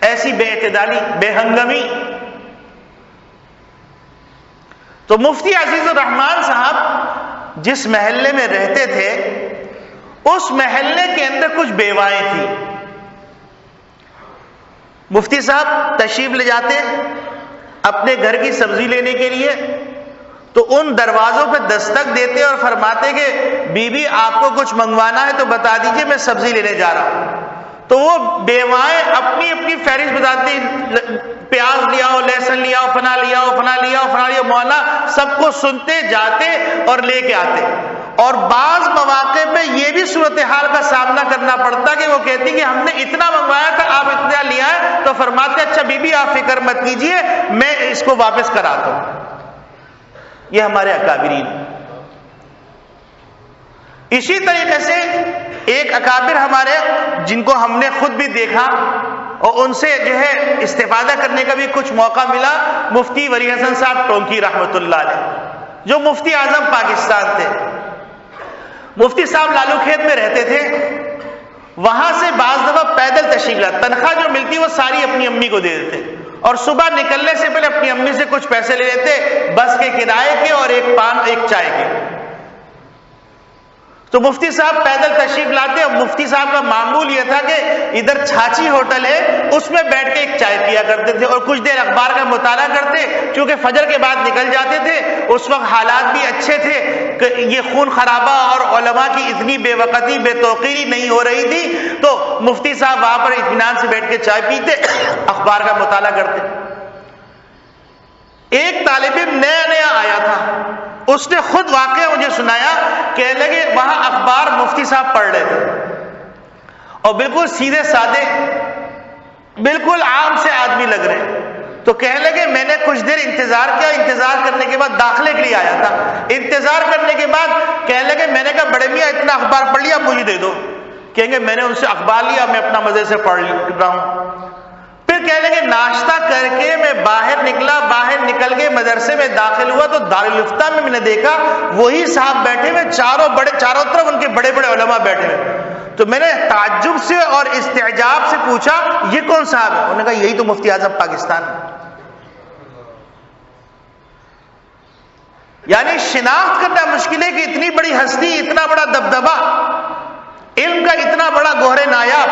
ایسی بے اعتدالی، بے ہنگمی. تو مفتی عزیز الرحمان صاحب جس محلے میں رہتے تھے اس محلے کے اندر کچھ بیوائیں تھیں. مفتی صاحب تشریف لے جاتے اپنے گھر کی سبزی لینے کے لیے، تو ان دروازوں پہ دستک دیتے اور فرماتے کہ بی بی آپ کو کچھ منگوانا ہے تو بتا دیجئے، میں سبزی لینے جا رہا ہوں. تو وہ بیوائیں اپنی اپنی فہرست بتاتی، پیاز لیا ہو، لہسن لیا ہو، فنا لیا ہو، فنا لیا ہو، فنا لیا ہو. مولانا سب کو سنتے جاتے اور لے کے آتے. اور بعض مواقع پہ یہ بھی صورتحال کا سامنا کرنا پڑتا کہ وہ کہتی کہ ہم نے اتنا منگوایا تھا، آپ اتنا لیا ہے. تو فرماتے اچھا بی بی آپ فکر مت کیجئے، میں اس کو واپس کراتا ہوں. یہ ہمارے اکابرین. اسی طریقے سے ایک اکابر ہمارے جن کو ہم نے خود بھی دیکھا اور ان سے جو ہے استفادہ کرنے کا بھی کچھ موقع ملا، مفتی ولی حسن صاحب ٹونکی رحمۃ اللہ علیہ، جو مفتی اعظم پاکستان تھے. مفتی صاحب لالو کھیت میں رہتے تھے. وہاں سے بعض دفعہ پیدل تشریف لاتے، تنخواہ جو ملتی وہ ساری اپنی امی کو دے دیتے اور صبح نکلنے سے پہلے اپنی امی سے کچھ پیسے لے لیتے، بس کے کرائے کے اور ایک پان ایک چائے کے. تو مفتی صاحب پیدل تشریف لاتے اور مفتی صاحب کا معمول یہ تھا کہ ادھر چھاچی ہوٹل ہے اس میں بیٹھ کے ایک چائے پیا کرتے تھے اور کچھ دیر اخبار کا مطالعہ کرتے. چونکہ فجر کے بعد نکل جاتے تھے، اس وقت حالات بھی اچھے تھے کہ یہ خون خرابہ اور علماء کی اتنی بے وقتی بے توقیری نہیں ہو رہی تھی. تو مفتی صاحب وہاں پر اطمینان سے بیٹھ کے چائے پیتے، اخبار کا مطالعہ کرتے. ایک طالب علم نیا نیا آیا تھا، اس نے خود واقعہ مجھے سنایا. کہنے لگے وہاں اخبار مفتی صاحب پڑھ رہے تھے اور بالکل سیدھے سادے بالکل عام سے آدمی لگ رہے. تو کہنے لگے میں نے کچھ دیر انتظار کیا، انتظار کرنے کے بعد داخلے کے لیے آیا تھا. انتظار کرنے کے بعد کہنے لگے میں نے کہا بڑے میاں اتنا اخبار پڑھ لیا مجھے دے دو. کہیں گے میں نے ان سے اخبار لیا، میں اپنا مزے سے پڑھ رہا ہوں. پھر کہنے لگے ناشتہ کر کے میں باہر نکلا، باہر نکل کے مدرسے میں داخل ہوا تو دارالفتہ میں نے دیکھا وہی صاحب بیٹھے ہوئے، چاروں طرف ان کے بڑے بڑے علماء بیٹھے ہوئے. تو میں نے تعجب سے اور استعجاب سے پوچھا یہ کون صاحب ہے؟ انہوں نے کہا یہی تو مفتی اعظم پاکستان ہے. یعنی شناخت کرنا مشکل ہے کہ اتنی بڑی ہستی، اتنا بڑا دبدبا، علم کا اتنا بڑا گوہر نایاب.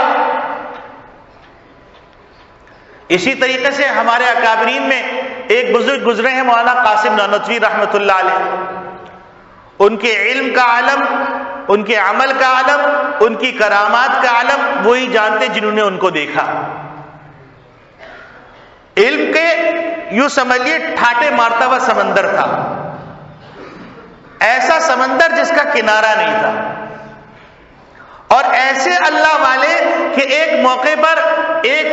اسی طریقے سے ہمارے اکابرین میں ایک بزرگ گزرے ہیں مولانا قاسم نانوتوی رحمۃ اللہ علیہ. ان کے علم کا عالم، ان کے عمل کا عالم، ان کی کرامات کا عالم وہی جانتے جنہوں نے ان کو دیکھا. علم کے یوں سمجھیے ٹھاٹے مارتا ہوا سمندر تھا، ایسا سمندر جس کا کنارہ نہیں تھا. اور ایسے اللہ والے کہ ایک موقع پر ایک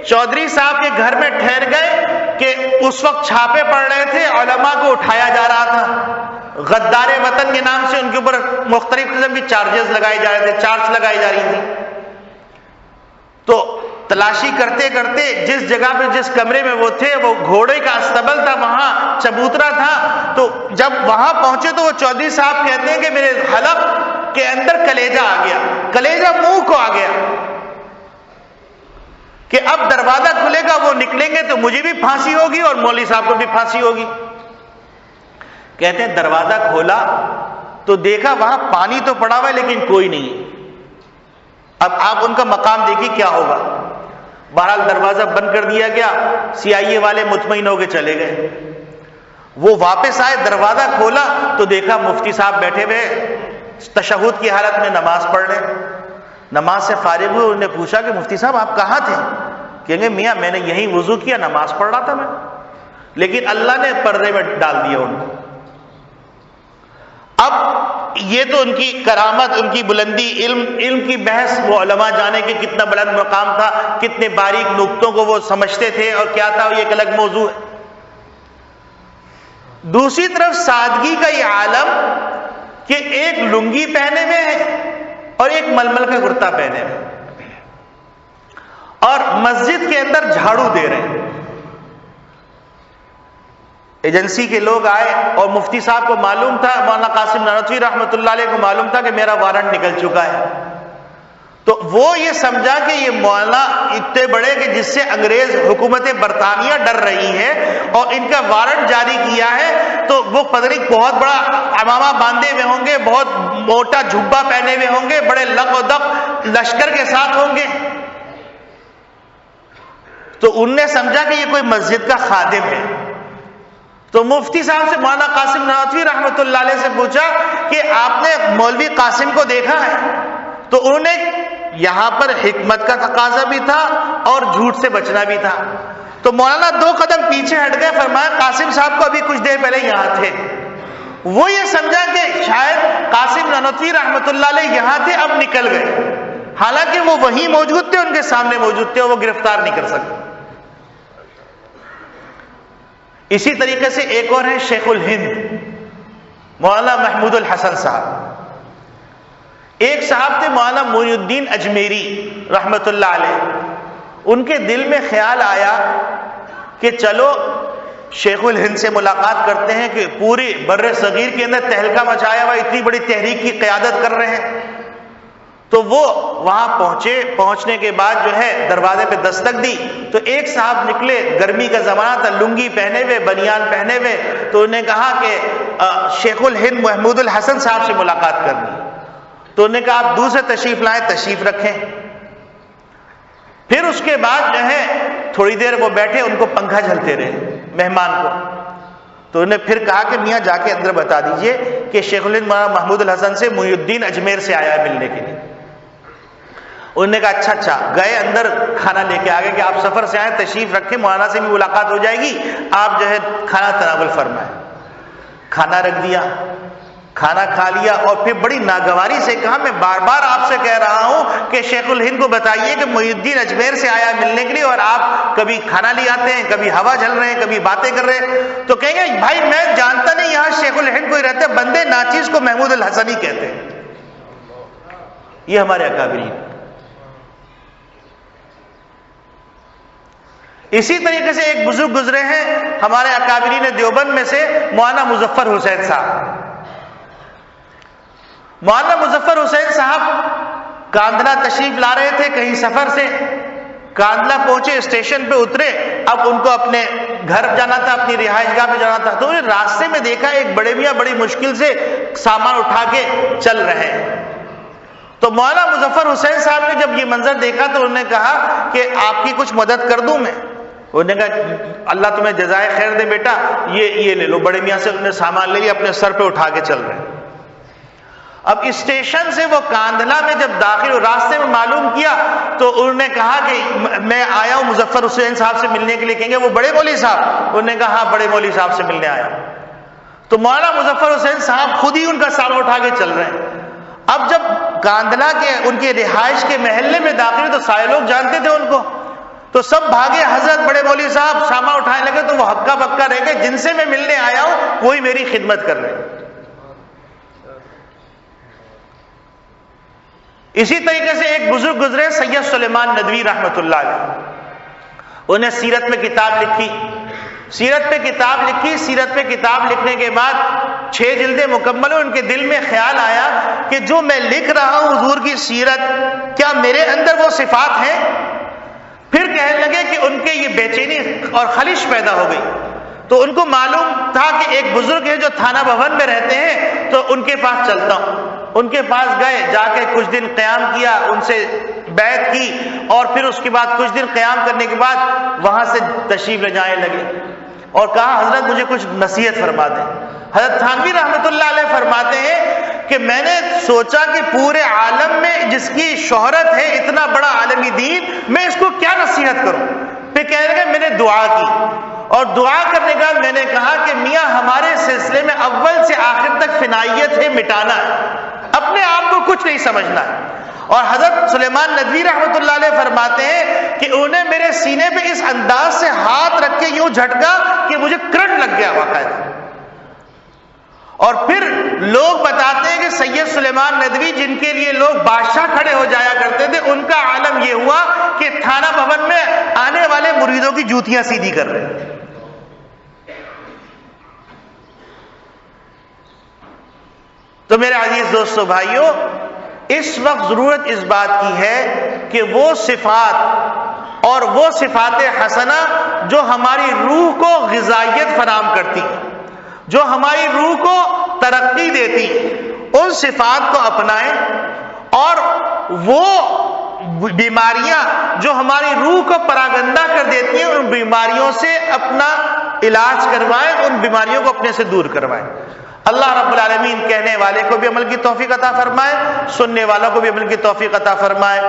چودھری صاحب کے گھر میں ٹھہر گئے کہ اس وقت چھاپے پڑ رہے تھے، علماء کو اٹھایا جا رہا تھا. غدار وطن کے نام سے ان کے اوپر مختلف قسم کی چارجز لگائے جا رہے تھے، چارج لگائی جا رہی تھی. تو تلاشی کرتے کرتے جس جگہ پہ جس کمرے میں وہ تھے وہ گھوڑے کا استبل تھا، وہاں چبوترا تھا. تو جب وہاں پہنچے تو وہ چودھری صاحب کہتے ہیں کہ میرے حلق کے اندر کلیجہ آ گیا، کلیجہ منہ کو آ گیا کہ اب دروازہ کھلے گا، وہ نکلیں گے تو مجھے بھی پھانسی ہوگی اور مولوی صاحب کو بھی پھانسی ہوگی. کہتے ہیں دروازہ کھولا تو دیکھا وہاں پانی تو پڑا ہوا ہے لیکن کوئی نہیں. اب آپ ان کا مقام دیکھیے کیا ہوگا. بہرحال دروازہ بند کر دیا گیا، CIA والے مطمئن ہو کے چلے گئے. وہ واپس آئے، دروازہ کھولا تو دیکھا مفتی صاحب بیٹھے ہوئے تشہد کی حالت میں نماز پڑھ رہے. نماز سے فارغ ہوئے، انہوں نے پوچھا کہ مفتی صاحب آپ کہاں تھے؟ کہیں گے میاں میں نے یہیں وضو کیا، نماز پڑھ رہا تھا میں، لیکن اللہ نے پردے میں ڈال دیا ان کو. اب یہ تو ان کی کرامت، ان کی بلندی، علم کی بحث وہ علماء جانے کہ کتنا بلند مقام تھا، کتنے باریک نقطوں کو وہ سمجھتے تھے اور کیا تھا، یہ ایک الگ موضوع ہے. دوسری طرف سادگی کا یہ عالم کہ ایک لنگی پہنے ہوئے ہے اور ایک ململ کا کرتا پہنے ہوئے اور مسجد کے اندر جھاڑو دے رہے ہیں. ایجنسی کے لوگ آئے اور مفتی صاحب کو معلوم تھا، مولانا قاسم نانوتوی رحمۃ اللہ علیہ کو معلوم تھا کہ میرا وارنٹ نکل چکا ہے. تو وہ یہ سمجھا کہ یہ مولانا اتنے بڑے کہ جس سے انگریز حکومت برطانیہ ڈر رہی ہے اور ان کا وارنٹ جاری کیا ہے، تو وہ پتہ نہیں بہت بڑا امامہ باندھے ہوئے ہوں گے، بہت موٹا جھبا پہنے ہوئے ہوں گے، بڑے لق و دق لشکر کے ساتھ ہوں گے. تو ان نے سمجھا کہ یہ کوئی مسجد کا خادم ہے. تو مفتی صاحب سے مولانا قاسم نانوتوی رحمۃ اللہ علیہ سے پوچھا کہ آپ نے مولوی قاسم کو دیکھا ہے؟ تو انہوں نے یہاں پر حکمت کا تقاضا بھی تھا اور جھوٹ سے بچنا بھی تھا. تو مولانا 2 قدم پیچھے ہٹ گئے، فرمایا قاسم صاحب کو ابھی کچھ دیر پہلے یہاں تھے. وہ یہ سمجھا کہ شاید قاسم نانوتوی رحمۃ اللہ علیہ یہاں تھے، اب نکل گئے، حالانکہ وہ وہیں موجود تھے، ان کے سامنے موجود تھے اور وہ گرفتار نہیں کر سکتے. اسی طریقے سے ایک اور ہے شیخ الہند مولانا محمود الحسن صاحب. ایک صاحب تھے مولانا معین الدین اجمیری رحمت اللہ علیہ. ان کے دل میں خیال آیا کہ چلو شیخ الہند سے ملاقات کرتے ہیں کہ پوری بر صغیر کے اندر تہلکہ مچایا ہوا اتنی بڑی تحریک کی قیادت کر رہے ہیں. تو وہ وہاں پہنچے. پہنچنے کے بعد جو ہے دروازے پہ دستک دی تو ایک صاحب نکلے، گرمی کا زمانہ تھا، لنگی پہنے ہوئے، بنیان پہنے ہوئے. تو انہوں نے کہا کہ شیخ الہند محمود الحسن صاحب سے ملاقات کرنی. تو انہوں نے کہا آپ دور سے تشریف لائیں، تشریف رکھیں. پھر اس کے بعد جو ہے تھوڑی دیر وہ بیٹھے، ان کو پنکھا جھلتے رہے مہمان کو. تو انہوں نے پھر کہا کہ میاں جا کے اندر بتا دیجئے کہ شیخ الہند مولانا محمود الحسن سے معین الدین اجمیر سے آیا ہے ملنے کے لیے. انہوں نے کہا اچھا. گئے اندر، کھانا لے کے آگے کہ آپ سفر سے آئے، تشریف رکھیں، مولانا سے بھی ملاقات ہو جائے گی، آپ جو ہے کھانا تناول فرمائیں. کھانا رکھ دیا، کھانا کھا لیا اور پھر بڑی ناگواری سے کہا میں بار بار آپ سے کہہ رہا ہوں کہ شیخ الہند کو بتائیے کہ معین الدین اجمیر سے آیا ملنے کے لیے اور آپ کبھی کھانا لے آتے ہیں، کبھی ہوا جھل رہے ہیں، کبھی باتیں کر رہے ہیں. تو کہیں گے بھائی میں جانتا نہیں یہاں شیخ الہند کوئی رہتے، بندے ناچیز کو محمود الحسن ہی کہتے ہیں. یہ ہمارے اکابرین. اسی طریقے سے ایک بزرگ گزرے ہیں ہمارے اکابرین دیوبند میں سے مولانا مظفر حسین صاحب. مولانا مظفر حسین صاحب کاندھلا تشریف لا رہے تھے کہیں سفر سے. کاندھلا پہنچے، اسٹیشن پہ اترے، اب ان کو اپنے گھر جانا تھا، اپنی رہائش گاہ پہ جانا تھا. تو انہیں راستے میں دیکھا ایک بڑے میاں بڑی مشکل سے سامان اٹھا کے چل رہے ہیں. تو مولانا مظفر حسین صاحب نے جب یہ منظر دیکھا تو انہوں نے کہا کہ آپ کی کچھ مدد کر دوں میں. انہوں نے کہا اللہ تمہیں جزائے خیر دے بیٹا، یہ لے لو. بڑے میاں سے انہوں نے سامان لے لیا، اپنے سر پہ اٹھا کے چل رہے ہیں. اب اسٹیشن سے وہ کاندھلا میں جب داخل ہو، راستے میں معلوم کیا تو انہوں نے کہا کہ میں آیا ہوں مظفر حسین صاحب سے ملنے کے لیے. کہیں گے وہ بڑے مولوی صاحب؟ انہوں نے کہا ہاں بڑے مولوی صاحب سے ملنے آیا. تو مولانا مظفر حسین صاحب خود ہی ان کا سامان اٹھا کے چل رہے ہیں. اب جب کاندھلا کے ان کے رہائش کے محلے میں داخل ہوئے تو سارے لوگ جانتے تھے ان کو، تو سب بھاگے، حضرت بڑے مولوی صاحب سامان اٹھانے لگے. تو وہ ہکا بکا رہ گئے، جن سے میں ملنے آیا ہوں وہی میری خدمت کر رہے ہیں. اسی طریقے سے ایک بزرگ گزرے سید سلیمان ندوی رحمت اللہ علیہ. انہیں سیرت میں کتاب لکھی. سیرت پہ کتاب لکھنے کے بعد 6 جلدیں مکمل ہوئی. ان کے دل میں خیال آیا کہ جو میں لکھ رہا ہوں حضور کی سیرت، کیا میرے اندر وہ صفات ہیں؟ پھر کہنے لگے کہ ان کے یہ بے چینی اور خلش پیدا ہو گئی. تو ان کو معلوم تھا کہ ایک بزرگ ہے جو تھانہ بھون میں رہتے ہیں، تو ان کے پاس چلتا ہوں. ان کے پاس گئے، جا کے کچھ دن قیام کیا، ان سے بیعت کی اور پھر اس کے بعد کچھ دن قیام کرنے کے بعد وہاں سے تشریف لے جانے لگے اور کہا حضرت مجھے کچھ نصیحت فرما دیں. حضرت تھانوی رحمت اللہ علیہ فرماتے ہیں کہ میں نے سوچا کہ پورے عالم میں جس کی شہرت ہے، اتنا بڑا عالمی دین، میں اس کو کیا نصیحت کروں. پھر کہنے لگے میں نے دعا کی اور دعا کرنے کے بعد میں نے کہا کہ میاں ہمارے سلسلے میں اول سے آخر تک فنائیت ہے، مٹانا ہے، اپنے آپ کو کچھ نہیں سمجھنا ہے. اور حضرت سلیمان ندوی رحمت اللہ علیہ فرماتے ہیں کہ انہوں نے میرے سینے پہ اس انداز سے ہاتھ رکھ کے یوں جھٹکا کہ مجھے کرنٹ لگ گیا باقاعدہ. اور پھر لوگ بتاتے ہیں کہ سید سلیمان ندوی جن کے لیے لوگ بادشاہ کھڑے ہو جایا کرتے تھے، ان کا عالم یہ ہوا کہ تھانہ بھون میں آنے والے مریدوں کی جوتیاں سیدھی کر رہے ہیں. تو میرے عزیز دوستو بھائیوں، اس وقت ضرورت اس بات کی ہے کہ وہ صفات اور وہ صفات حسنہ جو ہماری روح کو غذائیت فراہم کرتی، جو ہماری روح کو ترقی دیتی، ان صفات کو اپنائیں، اور وہ بیماریاں جو ہماری روح کو پراگندہ کر دیتی ہیں ان بیماریوں سے اپنا علاج کروائیں، ان بیماریوں کو اپنے سے دور کروائیں۔ اللہ رب العالمین کہنے والے کو بھی عمل کی توفیق عطا فرمائے، سننے والوں کو بھی عمل کی توفیق عطا فرمائے۔